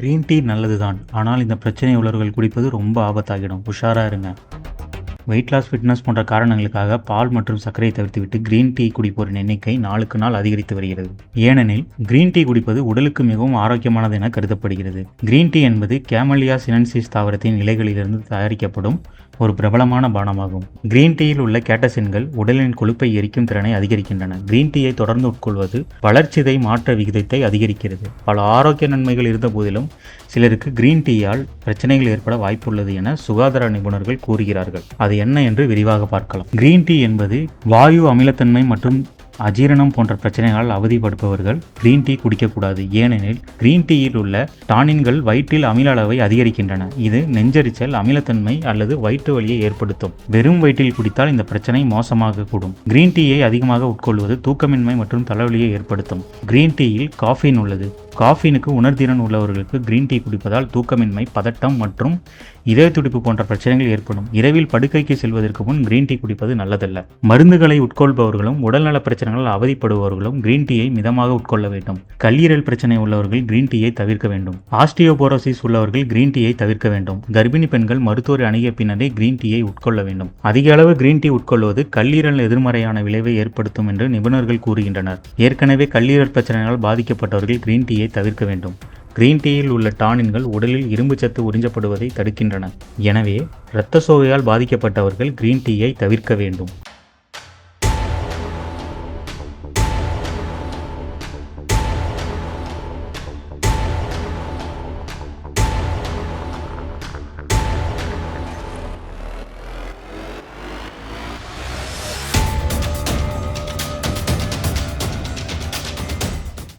Green tea நல்லதுதான். ஆனால் இந்த பிரச்சனை உள்ளவர்கள் குடிப்பது ரொம்ப ஆபத்தாகிடும். உஷாரா இருங்க. வெயிட் லாஸ், ஃபிட்னஸ் போன்ற காரணங்களுக்காக பால் மற்றும் சர்க்கரையை தவிர்த்துவிட்டு கிரீன் டீ குடிப்போரின் எண்ணிக்கை நாளுக்கு நாள் அதிகரித்து வருகிறது. ஏனெனில் கிரீன் டீ குடிப்பது உடலுக்கு மிகவும் ஆரோக்கியமானது என கருதப்படுகிறது. கிரீன் டீ என்பது கேமலியா சினென்சிஸ் தாவரத்தின் இலைகளிலிருந்து தயாரிக்கப்படும் ஒரு பிரபலமான பானமாகும். கிரீன் டீயில் உள்ள கேட்டசின்கள் உடலின் கொழுப்பை எரிக்கும் திறனை அதிகரிக்கின்றன. கிரீன் டீயை தொடர்ந்து உட்கொள்வது வளர்ச்சிதை மாற்ற விகிதத்தை அதிகரிக்கிறது. பல ஆரோக்கிய நன்மைகள் இருந்த போதிலும் சிலருக்கு கிரீன் டீயால் பிரச்சனைகள் ஏற்பட வாய்ப்புள்ளது என சுகாதார நிபுணர்கள் கூறுகிறார்கள். அது என்ன என்று விரிவாக பார்க்கலாம். கிரீன் டீ என்பது வாயு, அமிலத்தன்மை மற்றும் அஜீரணம் போன்ற பிரச்சனைகளால் அவதிப்படுபவர்கள் கிரீன் டீ குடிக்கக்கூடாது. ஏனெனில் கிரீன் டீயில் உள்ள டானின்கள் வயிற்றில் அமில அளவை அதிகரிக்கின்றன. இது நெஞ்செரிச்சல், அமிலத்தன்மை அல்லது வயிற்று வலியை ஏற்படுத்தும். வெறும் வயிற்றில் குடித்தால் இந்த பிரச்சனை மோசமாக கூடும். கிரீன் டீயை அதிகமாக உட்கொள்வது தூக்கமின்மை மற்றும் தலைவலியை ஏற்படுத்தும். கிரீன் டீயில் காஃபின் உள்ளது. காஃபினுக்கு உணர்திறன் உள்ளவர்களுக்கு கிரீன் டீ குடிப்பதால் தூக்கமின்மை, பதட்டம் மற்றும் இதய துடிப்பு போன்ற பிரச்சனைகள் ஏற்படும். இரவில் படுக்கைக்கு செல்வதற்கு முன் கிரீன் டீ குடிப்பது நல்லதல்ல. மருந்துகளை உட்கொள்பவர்களும் உடல்நல பிரச்சனைகளால் அவதிப்படுபவர்களும் கிரீன் டீயை மிதமாக உட்கொள்ள வேண்டும். கல்லீரல் பிரச்சனை உள்ளவர்கள் கிரீன் டீயை தவிர்க்க வேண்டும். ஆஸ்டியோபோரோசிஸ் உள்ளவர்கள் கிரீன் டீயை தவிர்க்க வேண்டும். கர்ப்பிணி பெண்கள் மருத்துவரை அணுகிய பின்னரே கிரீன் டீயை உட்கொள்ள வேண்டும். அதிக அளவு கிரீன் டீ உட்கொள்வது கல்லீரல் எதிர்மறையான விளைவை ஏற்படுத்தும் என்று நிபுணர்கள் கூறுகின்றனர். ஏற்கனவே கல்லீரல் பிரச்சனைகளால் பாதிக்கப்பட்டவர்கள் கிரீன் டீயை தவிர்க்க வேண்டும். கிரீன் டீயில் உள்ள டானின்கள் உடலில் இரும்பு சத்து உறிஞ்சப்படுவதை தடுக்கின்றன. எனவே இரத்த சோகையால் பாதிக்கப்பட்டவர்கள் கிரீன் டீயை தவிர்க்க வேண்டும்.